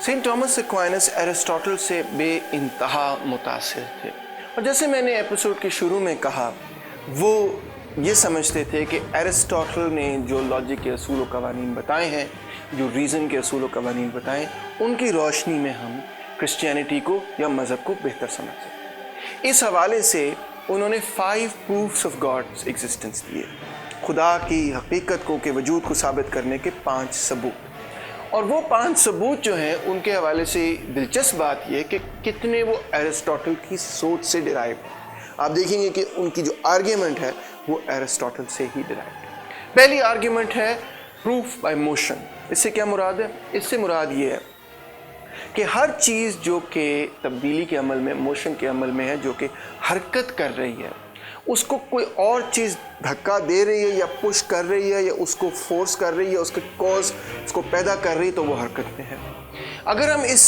Saint Thomas Aquinas Aristotle से बे इंतहा मुतासिर थे, और जैसे मैंने एपिसोड के शुरू में कहा, वो ये समझते थे कि एरिस्टोटल ने जो लॉजिक के असूल व कवानीन बताए हैं, जो रीज़न के असूल व कवानीन बताए, उनकी रोशनी में हम क्रिश्चियनिटी को या मज़हब को बेहतर समझ सकते हैं। इस हवाले से उन्होंने 5 प्रूफ्स ऑफ गॉड्स एग्जिस्टेंस दिए, खुदा की हकीकत को के वजूद को साबित करने के 5 सबूत। और वो 5 सबूत जो हैं उनके हवाले से दिलचस्प बात ये कि कितने वो एरिस्टोटल की सोच से डिराइव है। आप देखेंगे कि उनकी जो आर्ग्यूमेंट है वो एरिस्टोटल से ही डिराइव है। पहली आर्ग्यूमेंट है प्रूफ बाय मोशन। इससे क्या मुराद है? इससे मुराद ये है कि हर चीज़ जो कि तब्दीली के अमल में, मोशन के अमल में है, जो कि हरकत कर रही है, उसको कोई और चीज़ धक्का दे रही है या पुश कर रही है या उसको फोर्स कर रही है, उसके कॉज उसको पैदा कर रही है, तो वो हरकत में है। अगर हम इस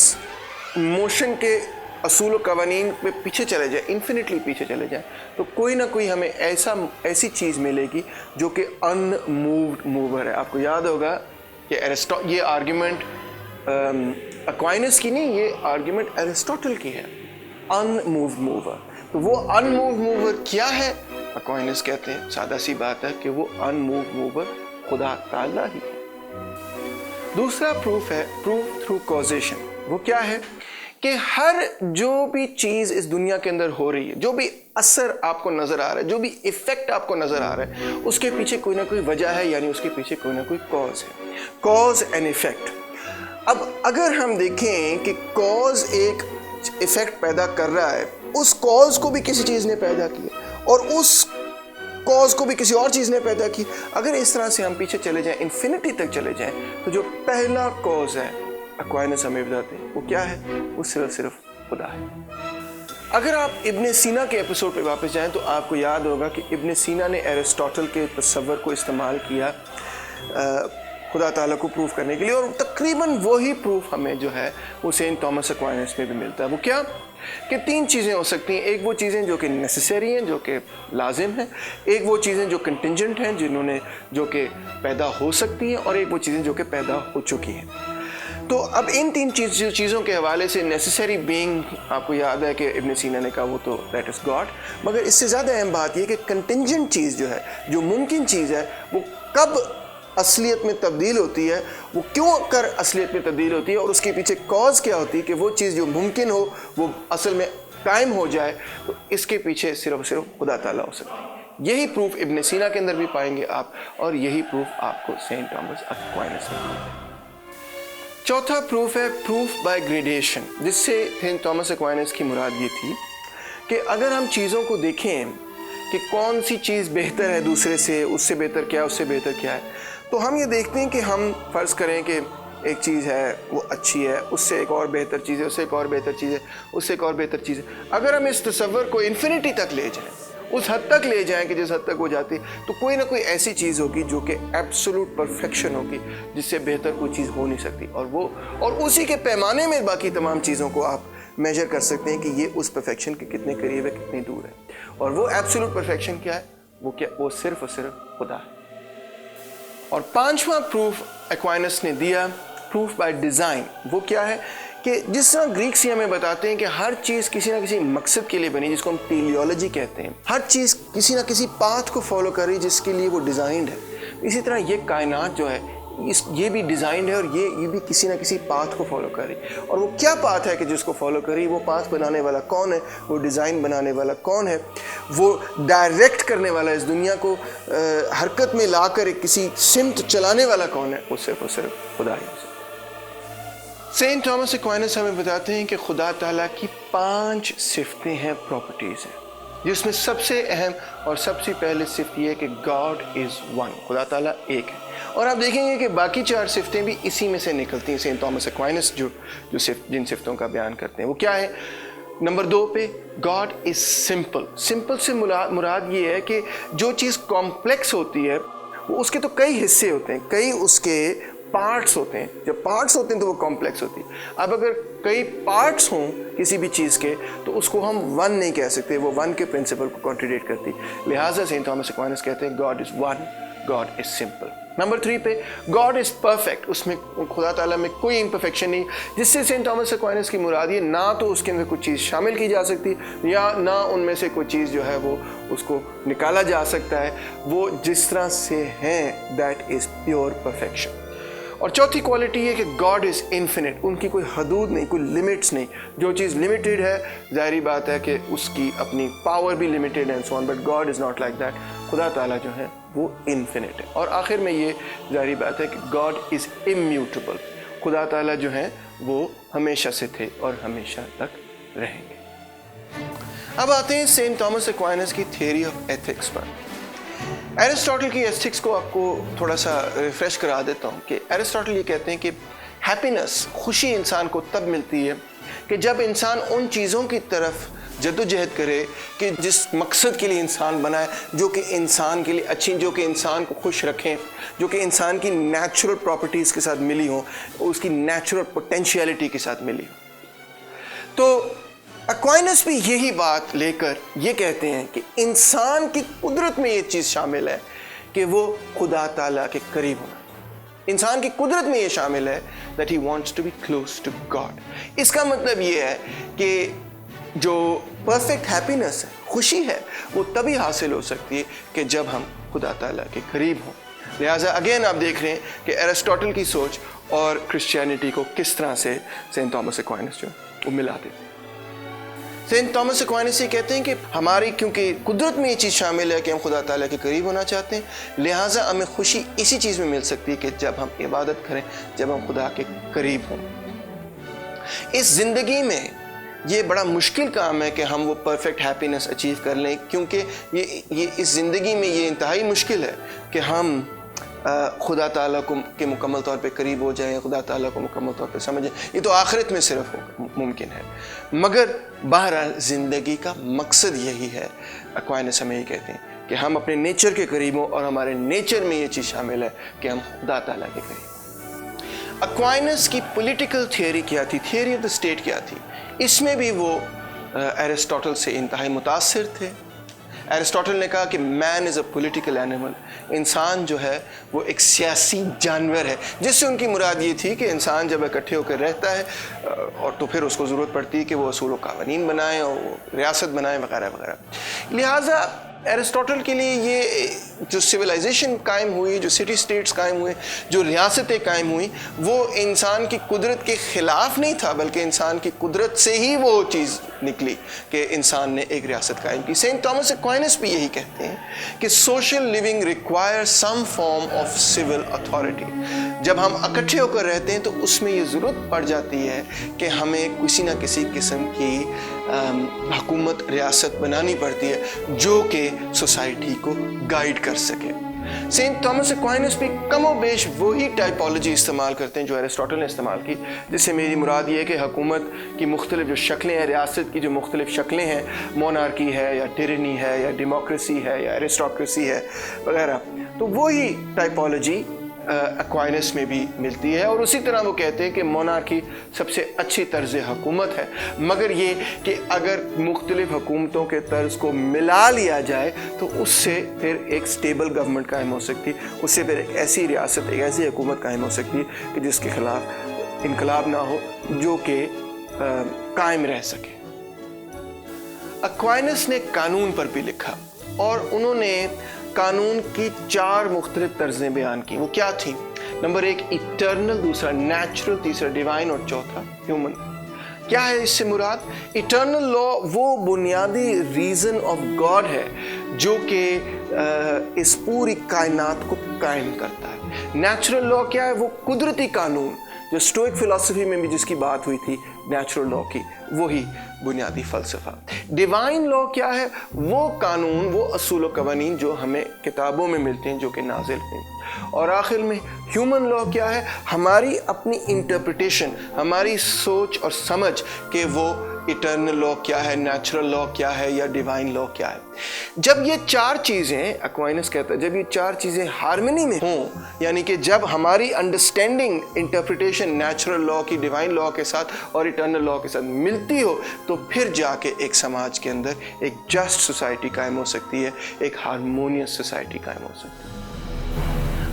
मोशन के असूल व कवानीन पे पीछे चले जाए, इन्फिनिटली पीछे चले जाए, तो कोई ना कोई हमें ऐसी चीज़ मिलेगी जो कि अनमूव्ड मूवर है। आपको याद होगा कि ये आर्ग्यूमेंट एक्वाइनस की नहीं, ये आर्ग्यूमेंट एरिस्टोटल की है, अनमूव्ड मूवर। तो वो अनमूव्ड मूवर क्या है? एक्वाइनस कहते हैं, सादा सी बात है कि वो अनमूव्ड मूवर खुदा ताला ही है। दूसरा प्रूफ है प्रूफ थ्रू कॉजेशन। वो क्या है कि हर जो भी चीज़ इस दुनिया के अंदर हो रही है, जो भी असर आपको नज़र आ रहा है, जो भी इफ़ेक्ट आपको नज़र आ रहा है, उसके पीछे कोई ना कोई वजह है, यानी उसके पीछे कोई ना कोई कॉज है। Cause and effect. अब अगर हम देखें कि कॉज एक इफ़ेक्ट पैदा कर रहा है, उस कॉज को भी किसी चीज़ ने पैदा किया और उस कॉज को भी किसी और चीज़ ने पैदा की। अगर इस तरह से हम पीछे चले जाएं, इन्फिनिटी तक चले जाएं, तो जो पहला कॉज है एक्वाइनस हमें बताते हैं, वो क्या है? वो सिर्फ खुदा है। अगर आप इब्न सीना के एपिसोड पे वापस जाएं तो आपको याद होगा कि इब्न सीना ने एरिस्टोटल के तसव्वुर को इस्तेमाल किया खुदा ताला को प्रूफ करने के लिए, और तकरीबन वही प्रूफ हमें जो है वो सेंट थॉमस एक्वाइनस में भी मिलता है। वो क्या कि 3 चीज़ें हो सकती हैं। एक वो चीज़ें जो कि नेसेसरी हैं, जो कि लाजिम हैं, एक वो चीज़ें जो कंटिंजेंट हैं, जो कि पैदा हो सकती हैं, और एक वो चीज़ें जो कि पैदा हो चुकी हैं। तो अब इन 3 चीज़ों के हवाले से नेसेसरी बीइंग, आपको याद है कि इब्न सीना ने कहा वो तो दैट इज़ गॉड, मगर इससे ज़्यादा अहम बात ये कि कंटिंजेंट चीज़ जो है, जो मुमकिन चीज़ है, वो कब असलियत में तब्दील होती है, वो क्यों कर असलियत में तब्दील होती है, और उसके पीछे कॉज क्या होती है कि वो चीज़ जो मुमकिन हो वो असल में कायम हो जाए। तो इसके पीछे सिर्फ खुदा ताला हो सकती है। यही प्रूफ इब्न सीना के अंदर भी पाएंगे आप, और यही प्रूफ आपको सेंट थॉमस एक्वाइनस में मिलता है। चौथा प्रूफ है प्रूफ बाय ग्रेडेशन, जिससे सेंट थॉमस एक्वाइनस की मुराद ये थी कि अगर हम चीज़ों को देखें कि कौन सी चीज़ बेहतर है दूसरे से, उससे बेहतर क्या है, उससे बेहतर क्या है, तो हम ये देखते हैं कि हम फ़र्ज़ करें कि एक चीज़ है वो अच्छी है, उससे एक और बेहतर चीज़ है, उससे एक और बेहतर चीज़ है, उससे एक और बेहतर चीज़ है। अगर हम इस तसव्वुर को इन्फिनिटी तक ले जाएं, उस हद तक ले जाएं कि जिस हद तक वो जाती, तो कोई ना कोई ऐसी चीज़ होगी जो कि एब्सोल्यूट परफेक्शन होगी, जिससे बेहतर कोई चीज़ हो नहीं सकती, और उसी के पैमाने में बाकी तमाम चीज़ों को आप मेजर कर सकते हैं कि ये उस परफेक्शन के कितने करीब है, कितनी दूर है। और वो एब्सोल्यूट परफेक्शन क्या है? वो सिर्फ और सिर्फ खुदा है। और 5वां प्रूफ एक्वाइनस ने दिया प्रूफ बाय डिज़ाइन। वो क्या है कि जिस तरह ग्रीक्स हमें बताते हैं कि हर चीज़ किसी ना किसी मकसद के लिए बनी, जिसको हम टेलियोलॉजी कहते हैं, हर चीज़ किसी ना किसी पाथ को फॉलो कर रही जिसके लिए वो डिज़ाइंड है। इसी तरह ये कायनात जो है ये भी डिज़ाइंड है, और ये भी किसी ना किसी पाथ को फॉलो कर रही। और वो क्या पाथ है कि जिसको फॉलो कर रही, वो पाथ बनाने वाला कौन है, वो डिज़ाइन बनाने वाला कौन है, वो डायरेक्ट करने वाला, इस दुनिया को हरकत में लाकर एक किसी सिमत चलाने वाला कौन है, वो सिर्फ और सिर्फ खुदा ही है। सेंट थॉमस एक्वाइनस हमें बताते हैं कि खुदा ताला की 5 सिफतें हैं, प्रॉपर्टीज़ हैं, जिसमें सबसे अहम और सबसे पहले सिफत ये है कि गॉड इज़ वन, खुदा ताला एक है। और आप देखेंगे कि बाकी 4 सिफतें भी इसी में से निकलती हैं। सेंट थॉमस एक्वाइनस जिन सिफतों का बयान करते हैं वो क्या है? नंबर 2 पे गॉड इज़ सिंपल। सिंपल से मुराद ये है कि जो चीज़ कॉम्प्लेक्स होती है वो उसके तो कई हिस्से होते हैं, कई उसके पार्ट्स होते हैं। जब पार्ट्स होते हैं तो वो कॉम्प्लेक्स होती है। अब अगर कई पार्ट्स हों किसी भी चीज़ के तो उसको हम वन नहीं कह सकते, वो वन के प्रिंसिपल को कॉन्ट्रडिक्ट करती। लिहाजा सेंट थॉमस एक्वाइनस कहते हैं God is one, God is simple. Number 3 पे God is perfect, उसमें खुदा ताला में कोई इम्परफेक्शन नहीं, जिससे सेंट थॉमस एक्वाइनस की मुराद ये ना तो उसके अंदर कुछ चीज़ शामिल की जा सकती या ना उनमें से कोई चीज़ जो है वो उसको निकाला जा सकता है, वो जिस तरह से हैं दैट इज़ प्योर परफेक्शन। और चौथी क्वालिटी है कि गॉड इज़ इन्फिनिट, उनकी कोई हदूद नहीं, कोई लिमिट्स नहीं। जो चीज़ लिमिटेड है ज़ाहिर बात है कि उसकी अपनी पावर भी लिमिटेड है and so on, but God is not like that. खुदा ताला जो है वो इन्फिनिट है। और आखिर में ये ज़ाहिर बात है कि गॉड इज़ इम्यूटेबल, खुदा ताला जो है वो हमेशा से थे और हमेशा तक रहेंगे। अब आते हैं सेंट थॉमस एक्वाइनस की थियरी ऑफ एथिक्स पर। एरिस्टोटल की एथिक्स को आपको थोड़ा सा रिफ्रेश करा देता हूँ कि एरिस्टोटल ये कहते हैं कि हैप्पीनेस, खुशी इंसान को तब मिलती है कि जब इंसान उन चीज़ों की तरफ जद्दोजहद करे कि जिस मकसद के लिए इंसान बना है, जो कि इंसान के लिए अच्छी, जो कि इंसान को खुश रखें, जो कि इंसान की नेचुरल प्रॉपर्टीज़ के साथ मिली हो, उसकी नेचुरल पोटेंशियलिटी के साथ मिली हो। तो एक्वाइनस भी यही बात लेकर ये कहते हैं कि इंसान की कुदरत में ये चीज़ शामिल है कि वो खुदा ताला के करीब होना। इंसान की कुदरत में ये शामिल है that he wants to be close to God. इसका मतलब ये है कि जो परफेक्ट हैप्पीनेस है, खुशी है, वो तभी हासिल हो सकती है कि जब हम खुदा ताला के करीब हों। लिहाजा अगेन आप देख रहे हैं कि एरिस्टोटल की सोच और क्रिश्चियनिटी को किस तरह से सेंट थॉमस एक्वाइनस जो वो मिला देते हैं। सेंट थॉमस एक्वाइनस ये कहते हैं कि हमारी क्योंकि कुदरत में ये चीज़ शामिल है कि हम खुदा ताला के करीब होना चाहते हैं, लिहाजा हमें खुशी इसी चीज़ में मिल सकती है कि जब हम इबादत करें, जब हम खुदा के करीब हों। इस ज़िंदगी में ये बड़ा मुश्किल काम है कि हम वो परफेक्ट हैप्पीनेस अचीव कर लें, क्योंकि ये इस ज़िंदगी में ये इंतहाई मुश्किल है कि हम खुदा ताला को के मुकम्मल तौर पे करीब हो जाएं, खुदा ताला को मुकम्मल तौर पे समझें। ये तो आखिरत में सिर्फ मुमकिन है, मगर बहरहाल ज़िंदगी का मकसद यही है। एक्वाइनस हमें ये कहते हैं कि हम अपने नेचर के करीब हों और हमारे नेचर में ये चीज़ शामिल है कि हम खुदा ताला के करीब। एक्वाइनस की पॉलिटिकल थियरी क्या थी, थियरी ऑफ द स्टेट क्या थी, इसमें भी वो एरिस्टोटल से इंतहाई मुतासिर थे। एरिस्टोटल ने कहा कि man is a political animal, इंसान जो है वो एक सियासी जानवर है, जिससे उनकी मुराद ये थी कि इंसान जब इकट्ठे होकर रहता है और तो फिर उसको ज़रूरत पड़ती है कि वो असूल व क़वानीन बनाए और रियासत बनाए वगैरह वगैरह। लिहाजा एरिस्टोटल के लिए ये जो सिविलाइजेशन कायम हुई, जो सिटी स्टेट्स कायम हुए, जो रियासतें कायम हुई, वो इंसान की कुदरत के ख़िलाफ़ नहीं था, बल्कि इंसान की कुदरत से ही वो चीज़ निकली कि इंसान ने एक रियासत कायम की। सेंट थॉमस एक्वाइनस भी यही कहते हैं कि social living require some form of civil authority. जब हम इकट्ठे होकर रहते हैं तो उसमें ये ज़रूरत पड़ जाती है कि हमें किसी न किसी किस्म की हुकूमत, रियासत बनानी पड़ती है जो कि सोसाइटी को गाइड कर सके। सेंट थॉमस एक्वाइनस भी कमो बेश वही टाइपोलॉजी इस्तेमाल करते हैं जो एरिस्टोटल ने इस्तेमाल की, जिससे मेरी मुराद ये है कि हुकूमत की मुख्तलिफ जो शक्लें हैं, रियासत की जो मुख्तलिफ शक्लें हैं, मोनार्की है या टिरनी है या डेमोक्रेसी है या एरिस्टोक्रेसी है वगैरह, तो वही टाइपोलॉजी एक्वाइनस में भी मिलती है। और उसी तरह वो कहते हैं कि मोनार्की सबसे अच्छी तर्ज हुकूमत है, मगर ये कि अगर मुख्तलिफ हुकूमतों के तर्ज को मिला लिया जाए तो उससे फिर एक स्टेबल गवर्नमेंट कायम हो सकती है, उससे फिर एक ऐसी रियासत, एक ऐसी हुकूमत कायम हो सकती है कि जिसके खिलाफ इनकलाब ना हो, जो कि कायम रह सके। एक्वाइनस ने कानून पर भी लिखा और उन्होंने कानून की 4 मुख्तलिफ तर्जें बयान की। वो क्या थी? नंबर 1 इटर्नल, दूसरा नेचुरल, तीसरा डिवाइन और चौथा ह्यूमन। क्या है इससे मुराद? इटर्नल लॉ वो बुनियादी रीज़न ऑफ गॉड है जो कि इस पूरी कायनात को कायम करता है। नेचुरल लॉ क्या है? वो कुदरती कानून जो स्टोइक फिलॉसफी में भी जिसकी बात हुई थी नेचुरल लॉ की, वही बुनियादी फ़लसफ़ा। डिवाइन लॉ क्या है? वो कानून, वो असूल व क़वानीन जो हमें किताबों में मिलते हैं, जो कि नाज़िल हैं। और आखिर में ह्यूमन लॉ क्या है? हमारी अपनी इंटरप्रिटेशन, हमारी सोच और समझ के वो इटर्नल लॉ क्या है, नेचुरल लॉ क्या है या डिवाइन लॉ क्या है। जब ये 4 चीज़ें, एक्वाइनस कहता है, जब ये 4 चीज़ें हार्मनी में हों, यानी कि जब हमारी अंडरस्टैंडिंग, इंटरप्रिटेशन नेचुरल लॉ की डिवाइन लॉ के साथ और इटर्नल लॉ के साथ मिलती हो, तो फिर जाके एक समाज के अंदर एक जस्ट सोसाइटी कायम हो सकती है, एक हारमोनियस सोसाइटी कायम हो सकती है।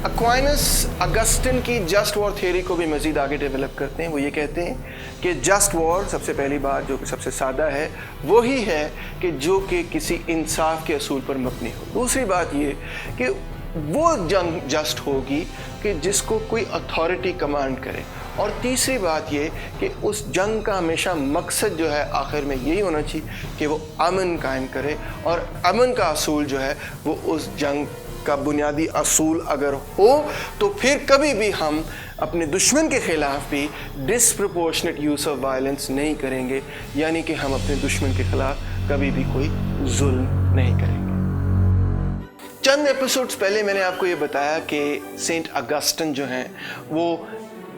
एक्वाइनस अगस्टिन की जस्ट वॉर थियरी को भी मज़ीद आगे डेवलप करते हैं। वो ये कहते हैं कि जस्ट वॉर, सबसे पहली बात जो कि सबसे सादा है, वो ही है कि जो कि किसी इंसाफ के असूल पर मबनी हो। दूसरी बात ये कि वो जंग जस्ट होगी कि जिसको कोई अथॉरिटी कमांड करे। और तीसरी बात ये कि उस जंग का हमेशा मकसद जो है आखिर में यही होना चाहिए कि वो अमन कायम करे, और अमन का असूल जो है वो उस जंग का बुनियादी असूल अगर हो तो फिर कभी भी हम अपने दुश्मन के ख़िलाफ़ भी डिसप्रपोर्शनेट यूज़ ऑफ वायलेंस नहीं करेंगे, यानी कि हम अपने दुश्मन के ख़िलाफ़ कभी भी कोई जुल्म नहीं करेंगे। चंद एपिसोड्स पहले मैंने आपको ये बताया कि सेंट अगस्टिन जो हैं वो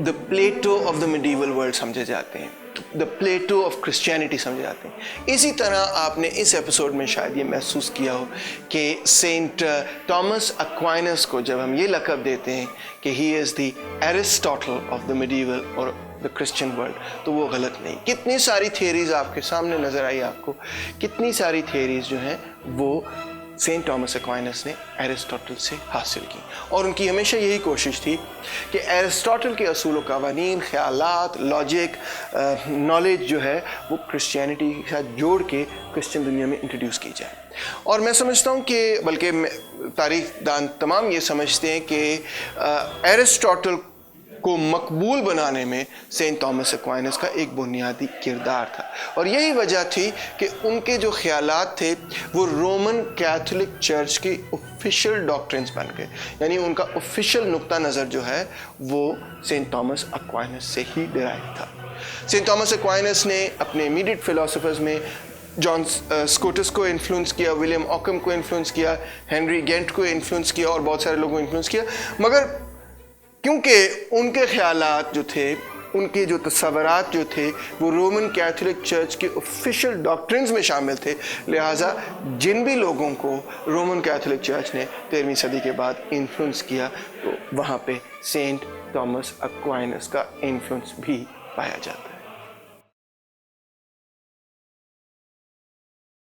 the Plato of the medieval world समझे जाते हैं, द प्लेटो ऑफ क्रिश्चियनिटी समझे जाते हैं। इसी तरह आपने इस एपिसोड में शायद ये महसूस किया हो कि सेंट थॉमस एक्वाइनस को जब हम ये लक़ब देते हैं कि he is the Aristotle of the medieval और द क्रिश्चियन वर्ल्ड, तो वो गलत नहीं। कितनी सारी थियरीज़ आपके सामने नज़र आई आपको, कितनी सारी थियरीज़ जो हैं वो सेंट थॉमस एक्वाइनस ने एरिस्टोटल से हासिल की, और उनकी हमेशा यही कोशिश थी कि एरिस्टोटल के असूल व क़वानीन, ख़यालात, लॉजिक, नॉलेज जो है वो क्रिश्चियनिटी के साथ जोड़ के क्रिश्चियन दुनिया में इंट्रोड्यूस की जाए। और मैं समझता हूँ कि बल्कि तारीख़ दान तमाम ये समझते हैं कि एरिस्टोटल को मकबूल बनाने में सेंट थॉमस एक्वाइनस का एक बुनियादी किरदार था, और यही वजह थी कि उनके जो ख़यालात थे वो रोमन कैथोलिक चर्च की ऑफिशियल डॉक्ट्रिन्स बन गए, यानी उनका ऑफिशियल नुक्ता नज़र जो है वो सेंट थॉमस एक्वाइनस से ही डिराइव था। सेंट थॉमस एक्वाइनस ने अपने इमीडिएट फिलोसोफर्स में जॉन स्कोटस को इन्फ्लुएंस किया, विलियम ऑकम को इन्फ्लुएंस किया, हेनरी गेंट को इन्फ्लुएंस किया और बहुत सारे लोगों को इन्फ्लुएंस किया, मगर क्योंकि उनके ख़यालात जो थे, उनके जो तस्वुरात जो थे वो रोमन कैथोलिक चर्च के ऑफिशियल डॉक्ट्रिन्स में शामिल थे, लिहाजा जिन भी लोगों को रोमन कैथोलिक चर्च ने 13वीं सदी के बाद इन्फ्लुएंस किया तो वहाँ पे सेंट थॉमस एक्वाइनस का इन्फ्लुएंस भी पाया जाता है।